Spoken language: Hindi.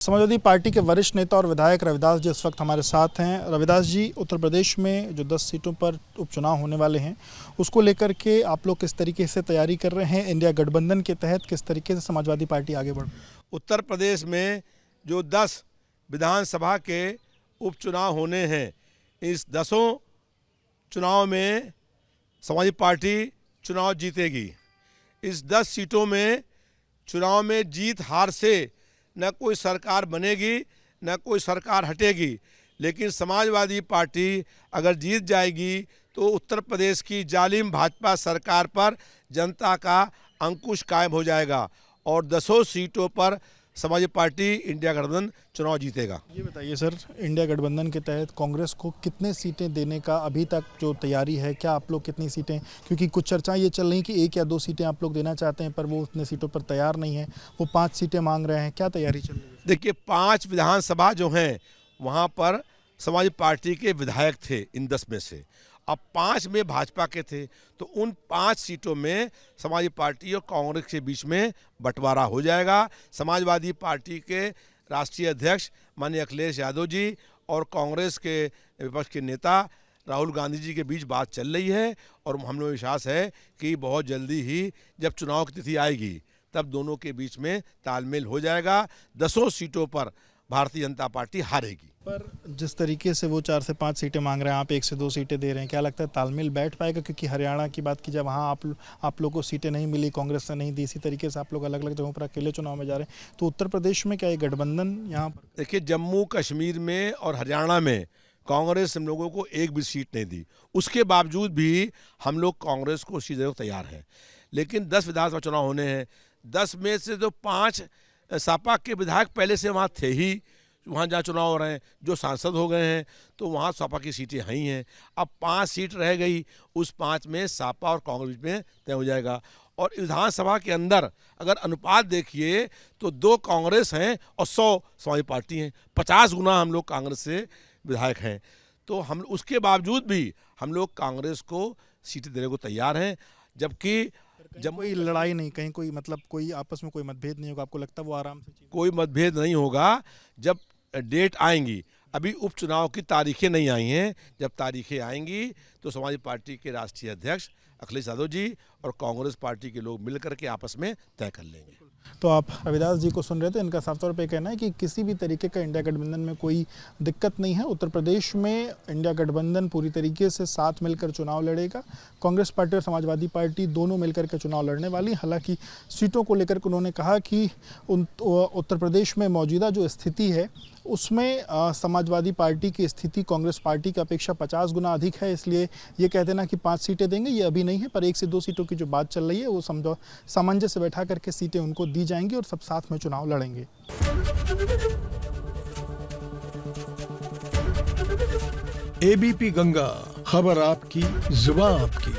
समाजवादी पार्टी के वरिष्ठ नेता और विधायक रविदास जी इस वक्त हमारे साथ हैं। रविदास जी, उत्तर प्रदेश में जो 10 सीटों पर उपचुनाव होने वाले हैं उसको लेकर के आप लोग किस तरीके से तैयारी कर रहे हैं? इंडिया गठबंधन के तहत किस तरीके से समाजवादी पार्टी आगे बढ़ रही है? उत्तर प्रदेश में जो 10 विधानसभा के उपचुनाव होने हैं, इस 10 चुनाव में समाजवादी पार्टी चुनाव जीतेगी। इस 10 सीटों में चुनाव में जीत हार से न कोई सरकार बनेगी न कोई सरकार हटेगी, लेकिन समाजवादी पार्टी अगर जीत जाएगी तो उत्तर प्रदेश की जालिम भाजपा सरकार पर जनता का अंकुश कायम हो जाएगा और 10 सीटों पर समाजवादी पार्टी इंडिया गठबंधन चुनाव जीतेगा। ये बताइए सर, इंडिया गठबंधन के तहत कांग्रेस को कितने सीटें देने का अभी तक जो तैयारी है, क्या आप लोग कितनी सीटें, क्योंकि कुछ चर्चाएं ये चल रही कि 1 या 2 सीटें आप लोग देना चाहते हैं पर वो उतने सीटों पर तैयार नहीं है, वो 5 सीटें मांग रहे हैं, क्या तैयारी चल रही है? देखिए, 5 विधानसभा जो हैं वहाँ पर समाजवादी पार्टी के विधायक थे इन 10 में से, अब 5 में भाजपा के थे, तो उन 5 सीटों में समाजवादी पार्टी और कांग्रेस के बीच में बंटवारा हो जाएगा। समाजवादी पार्टी के राष्ट्रीय अध्यक्ष माननीय अखिलेश यादव जी और कांग्रेस के विपक्ष के नेता राहुल गांधी जी के बीच बात चल रही है और हम लोग विश्वास है कि बहुत जल्दी ही जब चुनाव की तिथि आएगी तब दोनों के बीच में तालमेल हो जाएगा। 10 सीटों पर भारतीय जनता पार्टी हारेगी। पर जिस तरीके से वो 4 से 5 सीटें मांग रहे हैं, आप 1 से 2 सीटें दे रहे हैं, क्या लगता है तालमेल बैठ पाएगा? क्योंकि हरियाणा की बात की जाए, वहाँ आप लोग को सीटें नहीं मिली, कांग्रेस से नहीं दी, इसी तरीके से आप लोग अलग अलग जगहों पर अकेले चुनाव में जा रहे हैं, तो उत्तर प्रदेश में क्या ये गठबंधन यहाँ पर? देखिए, जम्मू कश्मीर में और हरियाणा में कांग्रेस हम लोगों को एक भी सीट नहीं दी, उसके बावजूद भी हम लोग कांग्रेस को सीट देने को तैयार हैं। लेकिन 10 विधानसभा चुनाव होने हैं, 10 में से तो 5 सपा के विधायक पहले से वहाँ थे ही, वहाँ जहाँ चुनाव हो रहे हैं, जो सांसद हो गए हैं तो वहाँ सपा की सीटें ही हैं। अब 5 सीट रह गई, उस 5 में सपा और कांग्रेस में तय हो जाएगा। और विधानसभा के अंदर अगर अनुपात देखिए तो 2 कांग्रेस हैं और 100 समाजवादी पार्टी हैं, 50 गुना हम लोग कांग्रेस से विधायक हैं। तो हम उसके बावजूद भी हम लोग कांग्रेस को सीटें देने को तैयार हैं, जबकि जब कोई लड़ाई नहीं, कहीं कोई मतलब कोई आपस में कोई मतभेद नहीं होगा, आपको लगता है वो आराम से? कोई मतभेद नहीं होगा। जब डेट आएंगी, अभी उपचुनाव की तारीखें नहीं आई हैं, जब तारीखें आएंगी तो समाजवादी पार्टी के राष्ट्रीय अध्यक्ष अखिलेश यादव जी और कांग्रेस पार्टी के लोग मिलकर के आपस में तय कर लेंगे। तो आप रविदास जी को सुन रहे थे, इनका साफ तौर पे कहना है कि किसी भी तरीके का इंडिया गठबंधन में कोई दिक्कत नहीं है। उत्तर प्रदेश में इंडिया गठबंधन पूरी तरीके से साथ मिलकर चुनाव लड़ेगा। कांग्रेस पार्टी और समाजवादी पार्टी दोनों मिलकर के चुनाव लड़ने वाली। हालांकि सीटों को लेकर उन्होंने कहा कि उत्तर प्रदेश में मौजूदा जो स्थिति है उसमें समाजवादी पार्टी की स्थिति कांग्रेस पार्टी की अपेक्षा 50 गुना अधिक है, इसलिए ये कह देना कि 5 सीटें देंगे ये अभी नहीं है, पर 1 से 2 सीटों की जो बात चल रही है वो सामंजस्य बैठा करके सीटें उनको दी जाएंगी और सब साथ में चुनाव लड़ेंगे। एबीपी गंगा, खबर आपकी, जुबान आपकी।